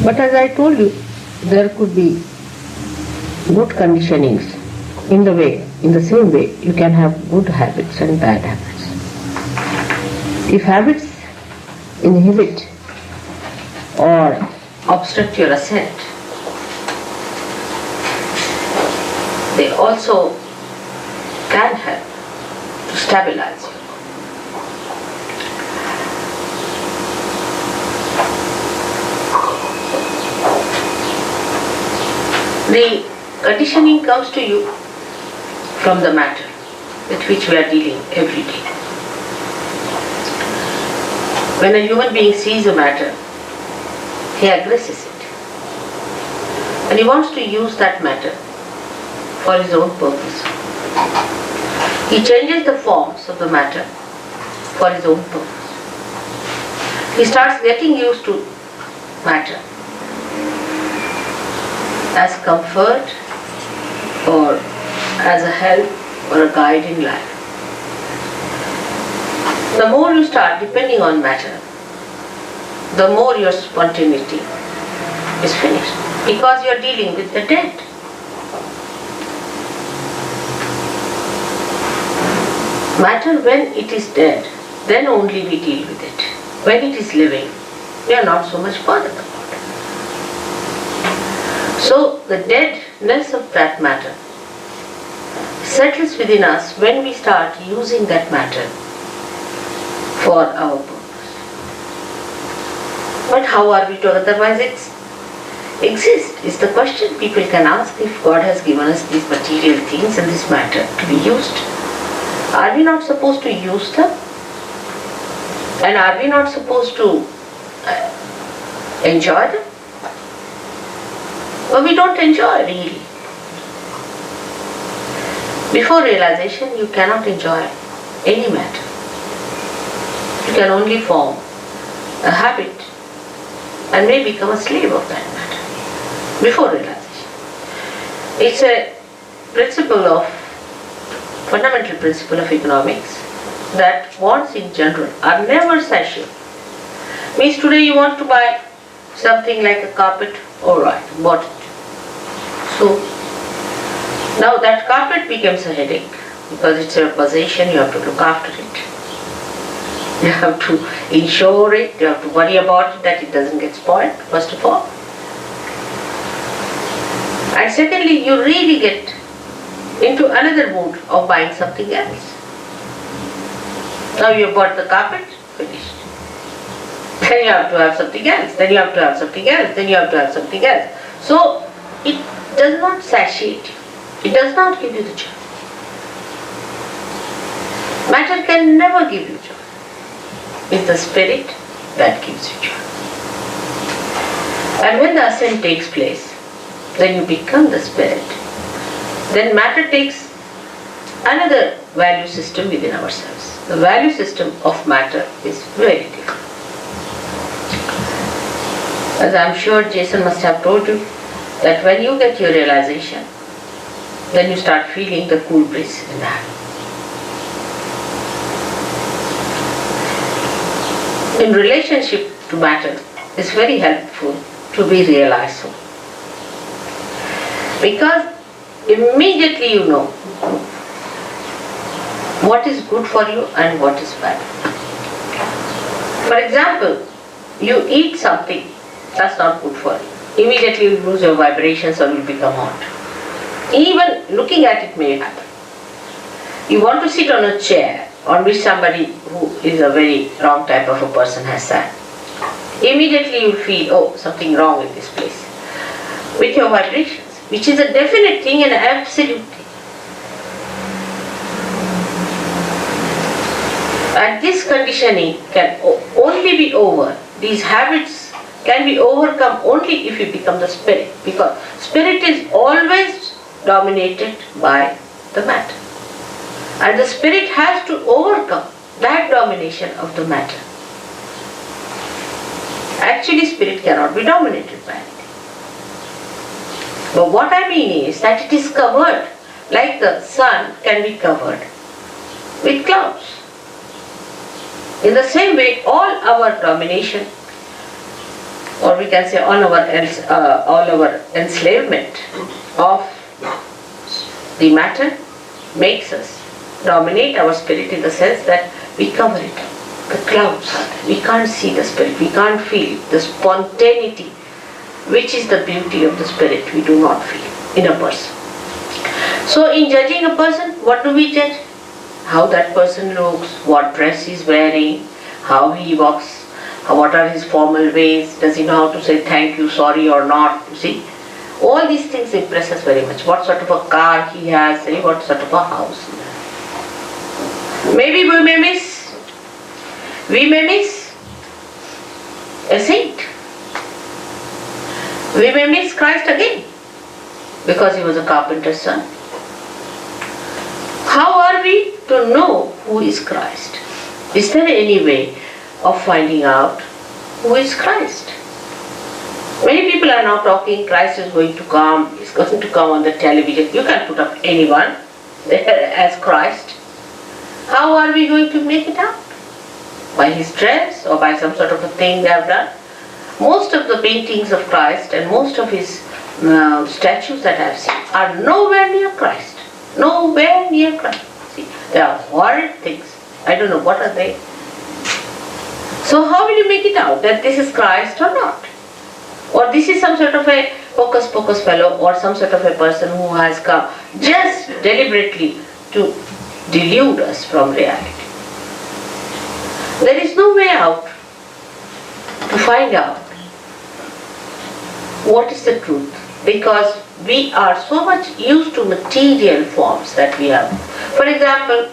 But as I told you, there could be good conditionings in the same way you can have good habits and bad habits. If habits inhibit or obstruct your ascent, they also can help to stabilize you. The conditioning comes to you from the matter with which we are dealing every day. When a human being sees a matter, he aggresses it. And he wants to use that matter for his own purpose. He changes the forms of the matter for his own purpose. He starts getting used to matter as comfort or as a help or a guide in life. The more you start depending on matter, the more your spontaneity is finished, because you are dealing with the dead. Matter, when it is dead, then only we deal with it. When it is living, we are not so much bothered about it. So the deadness of that matter settles within us when we start using that matter for our purpose. But how are we to otherwise exist is the question people can ask. If God has given us these material things and this matter to be used, are we not supposed to use them? And are we not supposed to enjoy them? But we don't enjoy really. Before realization, you cannot enjoy any matter. You can only form a habit and may become a slave of that matter before realization. It's a fundamental principle of economics that wants in general are never satiable. Means today you want to buy something like a carpet, alright, bought it. So now that carpet becomes a headache because it's your possession, you have to look after it. You have to insure it, you have to worry about it that it doesn't get spoiled, first of all. And secondly, you really get into another mood of buying something else. Now you have bought the carpet, finished. Then you have to have something else, then you have to have something else, then you have to have something else. So it does not satiate you. It does not give you the joy. Matter can never give you joy. It's the spirit that gives you joy. And when the ascent takes place, then you become the spirit. Then matter takes another value system within ourselves. The value system of matter is very different. As I am sure Jason must have told you, that when you get your realization, then you start feeling the cool breeze in the hand. In relationship to matter, it's very helpful to be realized so. Because immediately you know what is good for you and what is bad. For example, you eat something that's not good for you. Immediately you lose your vibrations or will become hot. Even looking at it may happen. You want to sit on a chair on which somebody who is a very wrong type of a person has sat. Immediately you feel, oh, something wrong with this place. With your vibrations, which is a definite thing and absolute thing. And this conditioning can only be over. These habits can be overcome only if you become the spirit, because spirit is always dominated by the matter. And the spirit has to overcome that domination of the matter. Actually, spirit cannot be dominated by anything. But what I mean is that it is covered, like the sun can be covered with clouds. In the same way, all our domination or we can say all our enslavement of the matter makes us dominate our spirit in the sense that we cover it up. The clouds are there. We can't see the spirit, we can't feel the spontaneity, which is the beauty of the spirit, we do not feel in a person. So in judging a person, what do we judge? How that person looks, what dress he is wearing, how he walks, what are his formal ways, does he know how to say thank you, sorry or not, you see. All these things impress us very much. What sort of a car he has, what sort of a house he has. Maybe we may miss a saint. We may miss Christ again because he was a carpenter's son. How are we to know who is Christ? Is there any way of finding out who is Christ? Many people are now talking Christ is going to come, he's going to come on the television. You can put up anyone there as Christ. How are we going to make it out? By his dress or by some sort of a thing they have done? Most of the paintings of Christ and most of his statues that I have seen are nowhere near Christ. Nowhere near Christ. See, they are horrid things. I don't know what are they. So how will you make it out that this is Christ or not? Or this is some sort of a hocus pocus fellow or some sort of a person who has come just deliberately to delude us from reality. There is no way out to find out what is the truth, because we are so much used to material forms that we have. For example,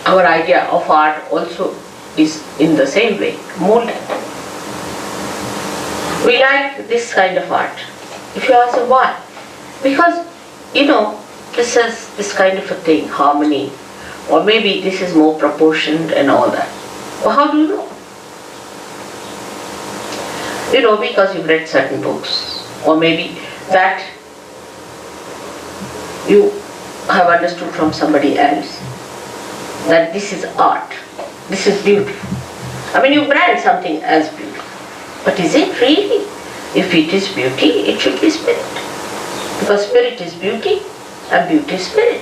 our idea of art also is in the same way, molded. We like this kind of art. If you ask why? Because, this is this kind of a thing, harmony, or maybe this is more proportioned and all that. Well, how do you know? Because you've read certain books, or maybe that you have understood from somebody else that this is art, this is beautiful. You brand something as beautiful, but is it really? If it is beauty, it should be spirit, because spirit is beauty and beauty is spirit.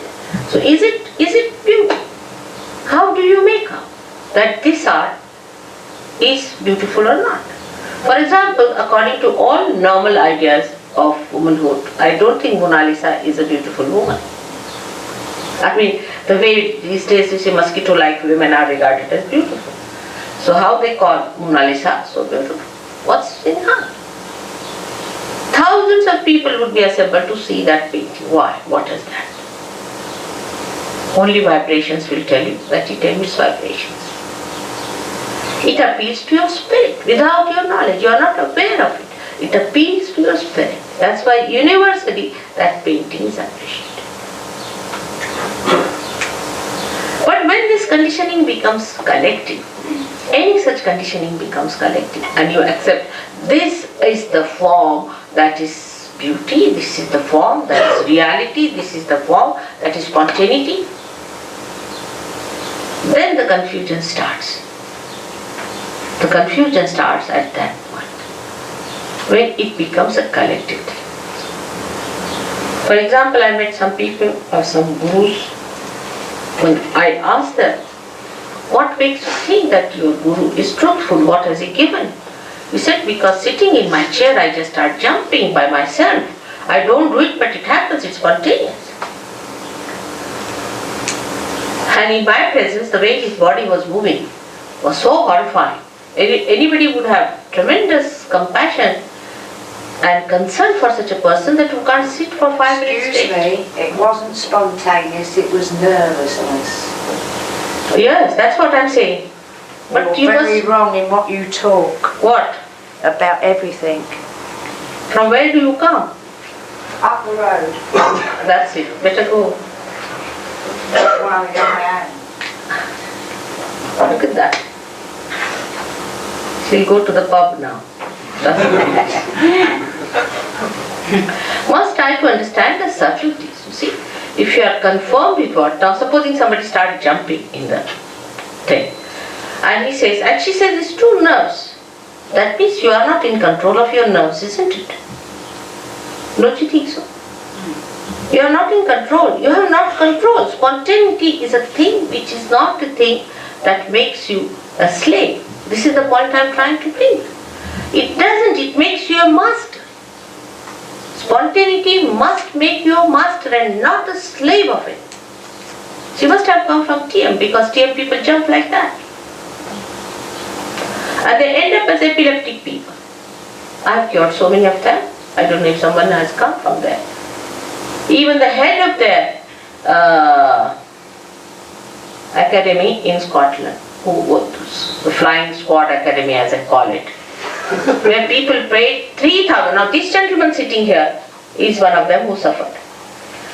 So is it beauty? How do you make out that this art is beautiful or not? For example, according to all normal ideas of womanhood, I don't think Mona Lisa is a beautiful woman. The way these days you see mosquito-like women are regarded as beautiful. So how they call Mona Lisa so beautiful? What's in her? Thousands of people would be assembled to see that painting. Why? What is that? Only vibrations will tell you that it emits vibrations. It appeals to your spirit without your knowledge. You are not aware of it. It appeals to your spirit. That's why universally that painting is appreciated. But when this conditioning becomes collective, any such conditioning becomes collective, and you accept this is the form that is beauty, this is the form that is reality, this is the form that is spontaneity, then the confusion starts. The confusion starts at that point, when it becomes a collective thing. For example, I met some people or some gurus. When I asked them, what makes you think that your guru is truthful? What has he given? He said, because sitting in my chair I just start jumping by myself. I don't do it, but it happens, it's spontaneous. And in my presence, the way his body was moving was so horrifying. Anybody would have tremendous compassion and concern for such a person that you can't sit for 5 minutes. Excuse me, it wasn't spontaneous, it was nervousness. Yes, that's what I'm saying. But You're very wrong in what you talk. What? About everything. From where do you come? Up the road. That's it, better go. Well, I am. Look at that. She'll go to the pub now. Must try to understand the subtleties. You see, if you are confirmed with what, now supposing somebody started jumping in the thing, and he says, and she says it's two nerves. That means you are not in control of your nerves, isn't it? Don't you think so? You are not in control. You have not control. Spontaneity is a thing which is not a thing that makes you a slave. This is the point I am trying to bring. It doesn't. It makes you a master. Spontaneity must make you a master and not a slave of it. She must have come from TM, because TM people jump like that. And they end up as epileptic people. I have cured so many of them. I don't know if someone has come from there. Even the head of their academy in Scotland, the Flying Squad Academy as I call it, where people paid 3,000. Now this gentleman sitting here is one of them who suffered.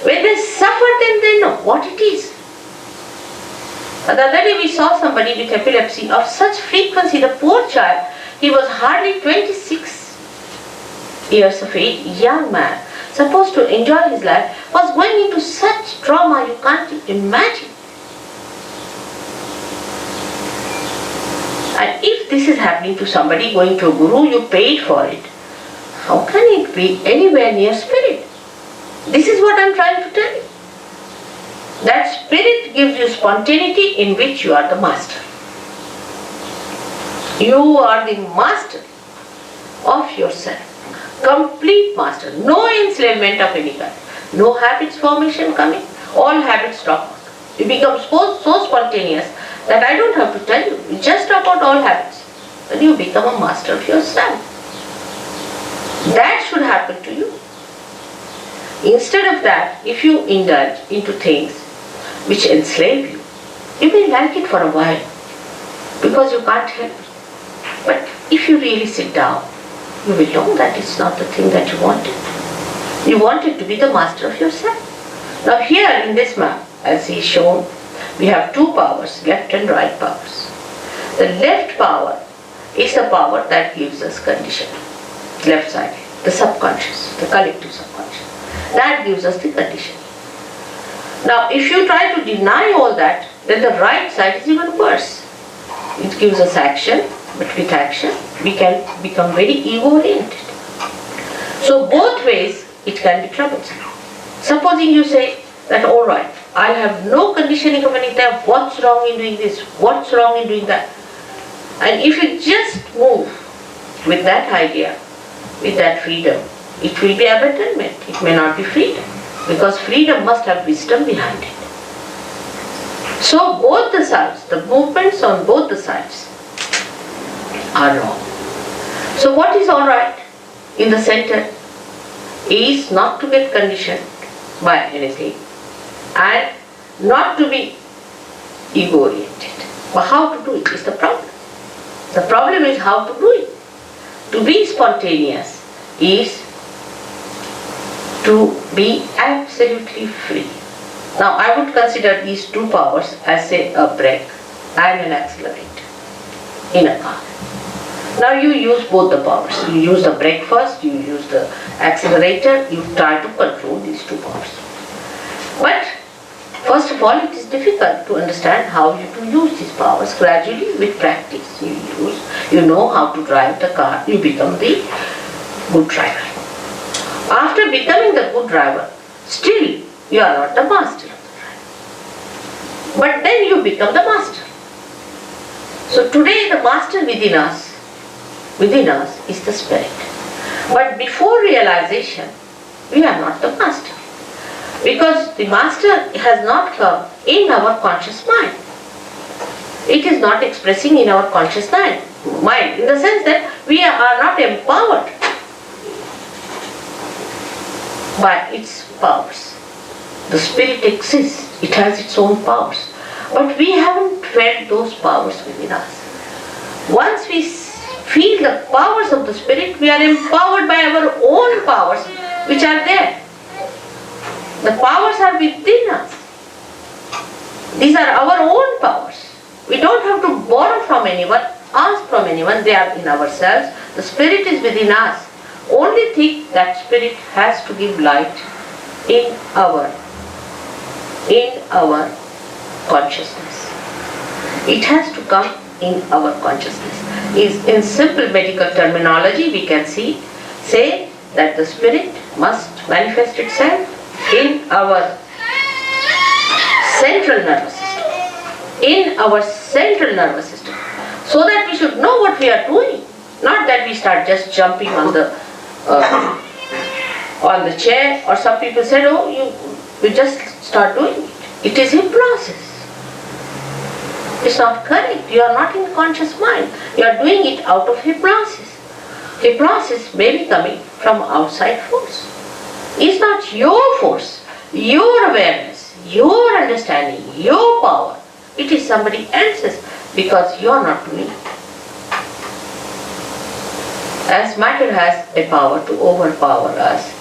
When they suffer, then they know what it is. The other day we saw somebody with epilepsy of such frequency, the poor child, he was hardly 26 years of age, young man, supposed to enjoy his life, was going into such trauma you can't imagine. And if this is happening to somebody going to a guru, you paid for it, how can it be anywhere near spirit? This is what I am trying to tell you. That spirit gives you spontaneity in which you are the master. You are the master of yourself. Complete master. No enslavement of any kind. No habits formation coming. All habits drop out. You become so spontaneous that I don't have to tell you. You just drop out all habits. And you become a master of yourself. That should happen to you. Instead of that, if you indulge into things which enslave you, you may like it for a while because you can't help it. But if you really sit down, you will know that it's not the thing that you wanted. You wanted to be the master of yourself. Now here in this map, as is shown, we have two powers, left and right powers. The left power is the power that gives us conditioning. Left side, the subconscious, the collective subconscious. That gives us the conditioning. Now if you try to deny all that, then the right side is even worse. It gives us action, but with action we can become very ego-oriented. So both ways it can be troublesome. Supposing you say that alright, I have no conditioning of any type, what's wrong in doing this, what's wrong in doing that? And if you just move with that idea, with that freedom, it will be abandonment, it may not be freedom. Because freedom must have wisdom behind it. So both the sides, the movements on both the sides are wrong. So what is alright in the center is not to get conditioned by anything and not to be ego-oriented. But how to do it is the problem. The problem is how to do it. To be spontaneous is to be absolutely free. Now I would consider these two powers as say a brake and an accelerator in a car. Now you use both the powers. You use the brake first, you use the accelerator, you try to control these two powers. But first of all, it is difficult to understand how you to use these powers. Gradually with practice you know how to drive the car, you become the good driver. After becoming the good driver, still you are not the master of the driver. But then you become the master. So today the master within us is the spirit. But before realization, we are not the master. Because the master has not come in our conscious mind. It is not expressing in our conscious mind, in the sense that we are not empowered by its powers. The spirit exists, it has its own powers. But we haven't felt those powers within us. Once we feel the powers of the spirit, we are empowered by our own powers which are there. The powers are within us. These are our own powers. We don't have to borrow from anyone, ask from anyone, they are in ourselves. The spirit is within us. Only thing that spirit has to give light in our consciousness. It has to come in our consciousness. is, in simple medical terminology, we can say that the spirit must manifest itself in our central nervous system. In our central nervous system. So that we should know what we are doing. Not that we start just jumping on the chair, or some people said, oh, you just start doing it. It is a process. It's not correct. You are not in conscious mind. You are doing it out of a process. A process may be coming from outside force. It's not your force, your awareness, your understanding, your power. It is somebody else's, because you are not doing it. As matter has a power to overpower us,